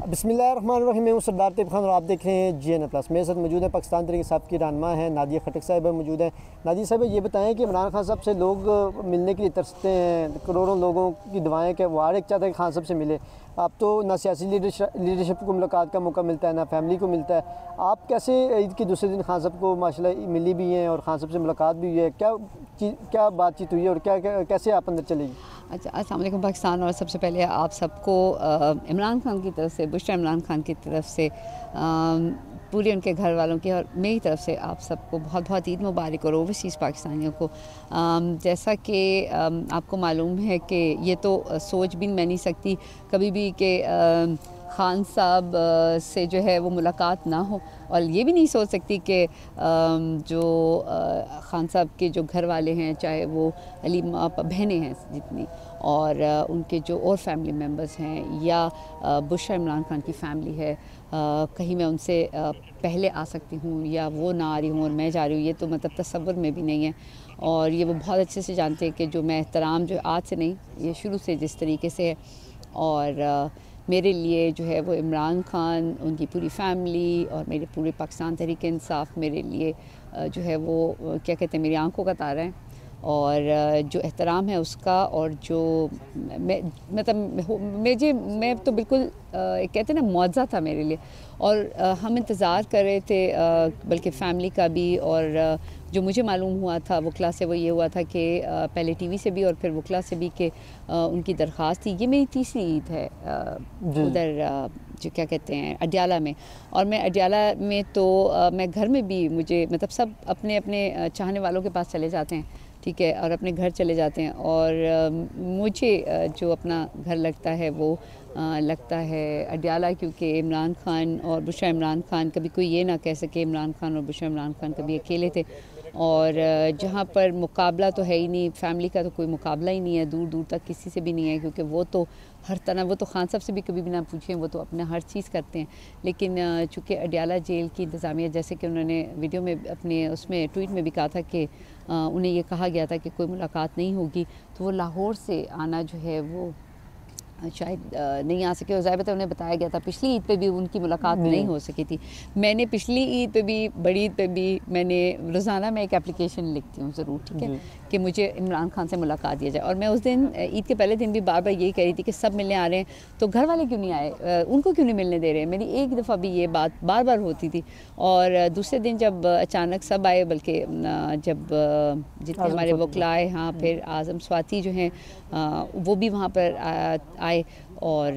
बिस्मिल्लाहिर्रहमानिर्रहीम। मैं हूं सरदार तैयब खान और आप देख रहे हैं GN प्लस। मेरे साथ मौजूद है पाकिस्तान तहरीक इंसाफ की रहनुमा हैं नादिया खटक साहिबा मौजूद हैं। नादिया साहिबा, ये बताएं कि इमरान खान साहब से लोग मिलने के लिए तरसते हैं, करोड़ों लोगों की दुआएं कि वो हर एक चाहता है कि खान साहब से मिले। अब तो ना सियासी लीडरशिप को मुलाकात का मौका मिलता है, ना फैमिली को मिलता है। आप कैसे ईद के दूसरे दिन खान साहब को माशाल्लाह मिली भी हैं और खान साहब से मुलाकात भी हुई है? क्या बातचीत हुई है और कैसे आप अंदर चलेगी? अच्छा, अस्सलाम वालेकुम पाकिस्तान। और सबसे पहले आप सबको इमरान खान की तरफ से, बुशरा इमरान खान की तरफ से, पूरे उनके घर वालों की और मेरी तरफ से आप सबको बहुत बहुत ईद मुबारक और ओवरसीज़ पाकिस्तानियों को। जैसा कि आपको मालूम है कि ये तो सोच भी मैं नहीं सकती कभी भी कि ख़ान साहब से जो है वो मुलाकात ना हो, और ये भी नहीं सोच सकती कि जो ख़ान साहब के जो घर वाले हैं, चाहे वो अली बहनें हैं जितनी, और उनके जो और फैमिली मेम्बर्स हैं, या बुशरा इमरान खान की फ़ैमिली है, कहीं मैं उनसे पहले आ सकती हूँ या वो ना आ रही हूँ और मैं जा रही हूँ, ये तो मतलब तसव्वुर में भी नहीं है। और ये वो बहुत अच्छे से जानते हैं कि जो मैं एहतराम जो आज से नहीं, ये शुरू से जिस तरीके से है, और मेरे लिए जो है वो इमरान खान, उनकी पूरी फैमिली और मेरे पूरे पाकिस्तान तहरीक इंसाफ मेरे लिए जो है वो क्या कहते हैं, मेरी आंखों का तारा है। और जो एहतराम है उसका, और जो मैं तो बिल्कुल कहते हैं ना, मुआवजा था मेरे लिए। और हम इंतज़ार कर रहे थे, बल्कि फ़ैमिली का भी, और जो मुझे मालूम हुआ था वकला से, वो ये हुआ था कि पहले टीवी से भी और फिर वकला से भी कि उनकी दरख्वास्त थी। ये मेरी तीसरी ईद है उधर जो क्या कहते हैं अडियाला में। और मैं अडियाला में तो मैं घर में भी, मुझे मतलब सब अपने अपने चाहने वालों के पास चले जाते हैं, ठीक है, और अपने घर चले जाते हैं। और मुझे जो अपना घर लगता है वो लगता है अडियाला, क्योंकि इमरान खान और बुशरा इमरान खान, कभी कोई ये ना कह सके इमरान खान और बुशरा इमरान खान कभी अकेले थे। और जहाँ पर मुकाबला तो है ही नहीं, फैमिली का तो कोई मुकाबला ही नहीं है, दूर दूर तक किसी से भी नहीं है, क्योंकि वो तो हर तरह, वो तो खान साहब से भी कभी भी ना पूछें, वो तो अपना हर चीज़ करते हैं। लेकिन चूँकि अडियाला जेल की इंतज़ामिया, जैसे कि उन्होंने वीडियो में अपने उसमें ट्वीट में भी कहा था कि उन्हें ये कहा गया था कि कोई मुलाकात नहीं होगी, तो वो लाहौर से आना जो है वो शायद नहीं आ सके। और ज़ाहिर है उन्हें बताया गया था, पिछली ईद पे भी उनकी मुलाकात नहीं हो सकी थी। मैंने पिछली ईद पे भी, बड़ी ईद पे भी, मैंने रोज़ाना मैं एक एप्लीकेशन लिखती हूँ ज़रूर, ठीक है, कि मुझे इमरान खान से मुलाकात दिया जाए। और मैं उस दिन ईद के पहले दिन भी बार बार यही कह रही थी कि सब मिलने आ रहे हैं, तो घर वाले क्यों नहीं आए, उनको क्यों नहीं मिलने दे रहे। मेरी एक दफ़ा भी ये बात बार बार होती थी। और दूसरे दिन जब अचानक सब आए, बल्कि जब जितने हमारे वकला आए, हाँ, फिर आज़म स्वाति जो हैं वो भी वहाँ पर आए। और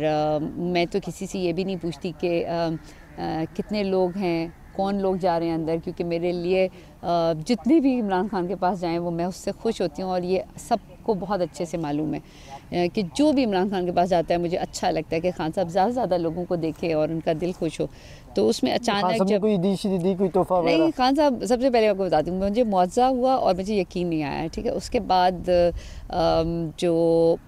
मैं तो किसी से ये भी नहीं पूछती कि कितने लोग हैं, कौन लोग जा रहे हैं अंदर, क्योंकि मेरे लिए जितने भी इमरान खान के पास जाएं वो, मैं उससे खुश होती हूँ। और ये सबको बहुत अच्छे से मालूम है कि जो भी इमरान खान के पास जाता है, मुझे अच्छा लगता है कि खान साहब ज़्यादा से ज़्यादा लोगों को देखे और उनका दिल खुश हो। तो उसमें अचानक जब कोई तोहफा नहीं, खान साहब, सबसे पहले आपको बताती हूँ, मुझे मुआवजा हुआ और मुझे यकीन नहीं आया, ठीक है। उसके बाद जो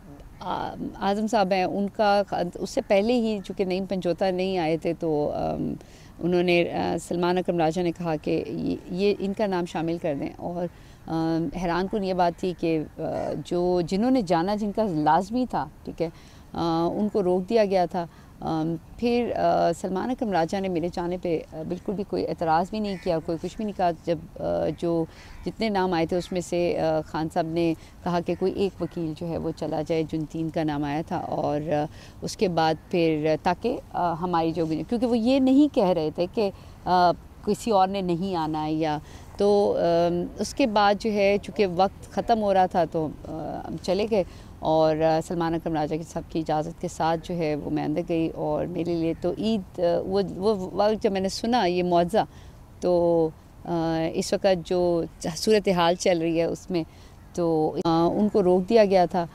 आज़म साहब हैं, उनका उससे पहले ही चूँकि नईम पंजोता नहीं आए थे, तो उन्होंने सलमान अकरम राजा ने कहा कि ये इनका नाम शामिल कर दें। और हैरान कुन ये बात थी कि जिन्होंने जाना, जिनका लाजमी था, ठीक है, उनको रोक दिया गया था। फिर सलमान अकरम राजा ने मेरे जाने पे बिल्कुल भी कोई एतराज़ भी नहीं किया, कोई कुछ भी नहीं कहा। जब जो जितने नाम आए थे उसमें से खान साहब ने कहा कि कोई एक वकील जो है वो चला जाए, जुनतीन का नाम आया था। और उसके बाद फिर ताकि हमारी जो, क्योंकि वो ये नहीं कह रहे थे कि किसी और ने नहीं आना है, या तो उसके बाद जो है चूँकि वक्त ख़त्म हो रहा था तो चले गए। और सलमान अकरम राजा की सबकी इजाज़त के साथ जो है वो मैं अंदर गई। और मेरे लिए तो ईद, वो वक्त जब मैंने सुना ये मुआवजा, तो इस वक्त जो सूरत हाल चल रही है उसमें तो उनको रोक दिया गया था।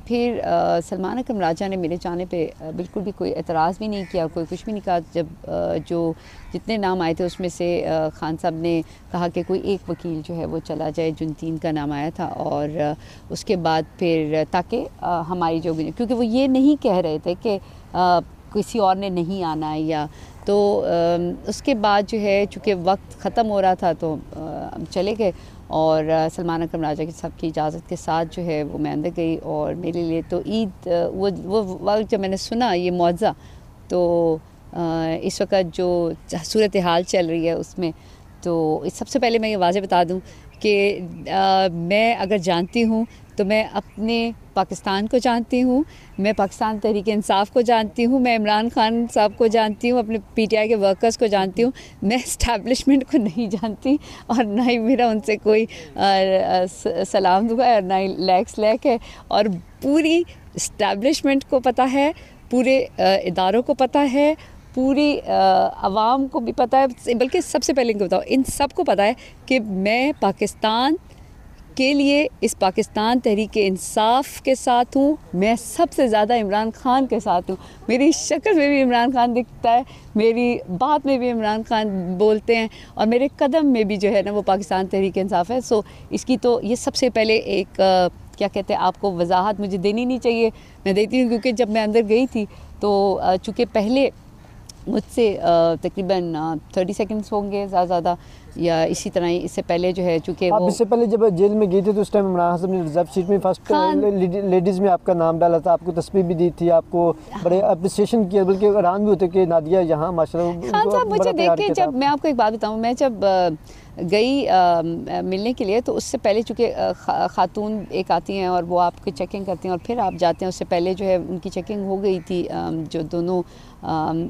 फिर सलमान अकरम राजा ने मेरे जाने पे बिल्कुल भी कोई एतराज़ भी नहीं किया, कोई कुछ भी नहीं कहा। जब जो जितने नाम आए थे उसमें से खान साहब ने कहा कि कोई एक वकील जो है वो चला जाए, जुनतीन का नाम आया था। और उसके बाद फिर ताकि हमारी जो, क्योंकि वो ये नहीं कह रहे थे कि किसी और ने नहीं आना है, या तो उसके बाद जो है चूँकि वक्त ख़त्म हो रहा था तो चले गए। और सलमान अकरम राजा की सबकी इजाज़त के साथ जो है वो मैं अंदर गई। और मेरे लिए तो ईद, वो वक्त जब मैंने सुना ये मुआवजा, तो इस वक्त जो सूरत हाल चल रही है उसमें, तो सबसे पहले मैं ये वाज़ेह बता दूं कि मैं अगर जानती हूँ तो मैं अपने पाकिस्तान को जानती हूँ, मैं पाकिस्तान तहरीक इंसाफ को जानती हूँ, मैं इमरान खान साहब को जानती हूँ, अपने पीटीआई के वर्कर्स को जानती हूँ। मैं इस्टेब्लिशमेंट को नहीं जानती और ना ही मेरा उनसे कोई सलाम दुआ है और ना ही लैक है। और पूरी इस्टेब्लिशमेंट को पता है, पूरे इदारों को पता है, पूरी आवाम को भी पता है, बल्कि सबसे पहले इनको बताओ, इन सब को पता है कि मैं पाकिस्तान के लिए इस पाकिस्तान तहरीक इंसाफ के साथ हूँ। मैं सबसे ज़्यादा इमरान खान के साथ हूँ। मेरी शक्ल में भी इमरान खान दिखता है, मेरी बात में भी इमरान खान बोलते हैं और मेरे कदम में भी जो है ना वो पाकिस्तान तहरीक इंसाफ है। सो इसकी तो ये सबसे पहले एक क्या कहते हैं, आपको वजाहत मुझे देनी नहीं चाहिए, मैं देती हूँ क्योंकि जब मैं अंदर गई थी तो चूँकि पहले मुझसे तकरीबन 30 सेकंड्स होंगे ज़्यादा या इसी तरह ही, इससे पहले जो है चूँकि आप इससे पहले जब जेल में गई थी तो उस टाइम इमरान खान ने रिजर्व सीट में फर्स्ट लेडीज़ में आपका नाम डाला था, आपको तस्वीर भी दी थी, आपको बड़े अप्रिसिएशन किया, बल्कि हैरान भी होते कि नादिया यहाँ माशाल्लाह। खान साहब मुझे देख के, जब मैं आपको एक बात बताऊँ, मैं जब गई मिलने के लिए तो उससे पहले चूँकि खातून एक आती हैं और वो आपकी चेकिंग करती हैं और फिर आप जाते हैं, उससे पहले जो है उनकी चेकिंग हो गई थी, जो दोनों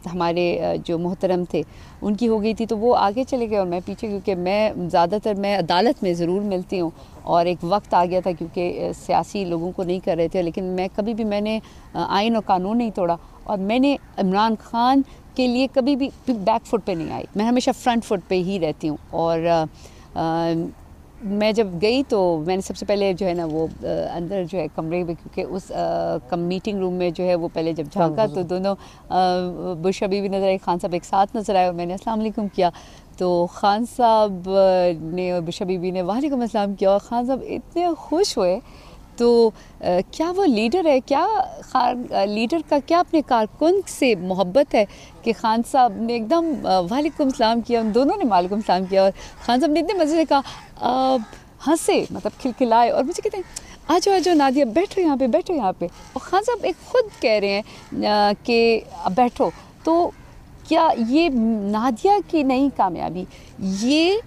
हमारे जो मोहतरम थे उनकी हो गई थी, तो वो आगे चले गए और मैं पीछे, क्योंकि मैं ज़्यादातर मैं अदालत में ज़रूर मिलती हूँ और एक वक्त आ गया था क्योंकि सियासी लोगों को नहीं कर रहे थे, लेकिन मैं कभी भी मैंने आइन और कानून नहीं तोड़ा और मैंने इमरान खान के लिए कभी भी बैक फुट पे नहीं आई, मैं हमेशा फ्रंट फुट पे ही रहती हूँ। और मैं जब गई तो मैंने सबसे पहले जो है ना वो अंदर जो है कमरे में, क्योंकि उस मीटिंग रूम में जो है वो पहले जब झांका तो दोनों बुशरा बीवी नज़र आई, खान साहब एक साथ नज़र आए और मैंने अस्सलाम वालेकुम किया तो खान साहब ने और बुशरा बीवी ने वालेकुम अस्सलाम किया और खान साहब इतने खुश हुए। तो क्या वो लीडर है, क्या लीडर का क्या अपने कारकुन से मोहब्बत है कि खान साहब ने एकदम वालेकुम सलाम किया, उन दोनों ने वालेकुम सलाम किया और खान साहब ने इतने मज़े से कहा, हंसे, मतलब खिलखिलाए और मुझे कहते हैं आ जाओ नादिया, बैठो यहाँ पे, बैठो यहाँ पे। और खान साहब एक खुद कह रहे हैं कि बैठो। तो क्या ये नादिया की नहीं कामयाबी, ये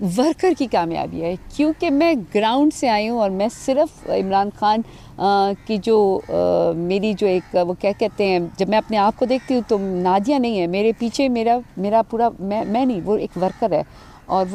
वर्कर की कामयाबी है, क्योंकि मैं ग्राउंड से आई हूँ और मैं सिर्फ इमरान खान की जो मेरी जो एक वो क्या कहते हैं, जब मैं अपने आप को देखती हूँ तो नादिया नहीं है मेरे पीछे, मेरा पूरा मैं नहीं, वो एक वर्कर है और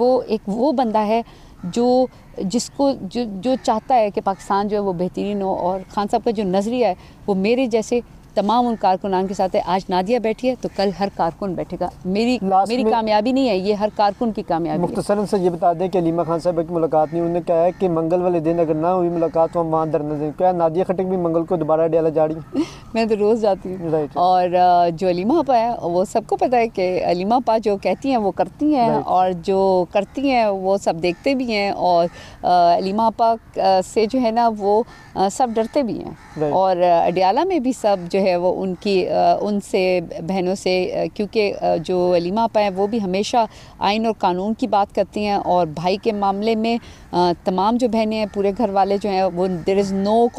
वो बंदा है जिसको जो चाहता है कि पाकिस्तान जो है वो बेहतरीन हो। और खान साहब का जो नज़रिया है वो मेरे जैसे तमाम उन कारकुनान के साथ है। आज नादिया बैठी है तो कल हर कारकुन बैठेगा। मेरी कामयाबी नहीं है, ये हर कारकुन की कामयाबी है। मुख्तसरन से ये बता दें कि अलीमा खान साहब की मुलाकात नहीं, उन्होंने कहा है कि मंगल वाले दिन अगर ना हुई मुलाकात तो हम वहाँ धरना दें। क्या नादिया खटक भी मंगल को दोबारा डाला जा रही? मैं तो रोज़ जाती हूँ और जो अलीमा आपा है वो सबको पता है कि अलीमा आपा जो कहती हैं वो करती हैं और जो करती हैं वो सब देखते भी हैं और अलीमा आपा से जो है ना वो सब डरते भी हैं और अडियाला में भी सब जो है वो उनसे बहनों से, क्योंकि जो अलीमा आपा है वो भी हमेशा आइन और कानून की बात करती हैं और भाई के मामले में तमाम जो बहनें हैं, पूरे घर वाले जो हैं वो देयर इज़ नो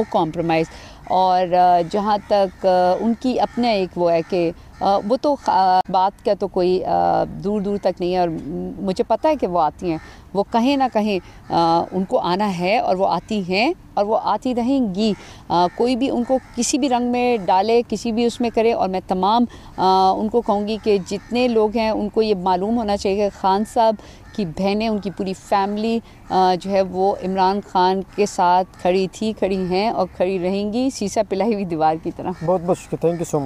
कॉम्प्रोमाइज़। और जहाँ तक उनकी अपने एक वो है कि वो तो बात का तो कोई दूर दूर तक नहीं है और मुझे पता है कि वो आती हैं, वो कहीं ना कहीं उनको आना है और वो आती हैं और वो आती रहेंगी। कोई भी उनको किसी भी रंग में डाले, किसी भी उसमें करे और मैं तमाम उनको कहूँगी कि जितने लोग हैं उनको ये मालूम होना चाहिए कि खान साहब की बहनें, उनकी पूरी फैमिली जो है वो इमरान खान के साथ खड़ी हैं और खड़ी रहेंगी, शीशा पिलाई हुई दीवार की तरह। बहुत बहुत शुक्रिया, थैंक यू सो मच।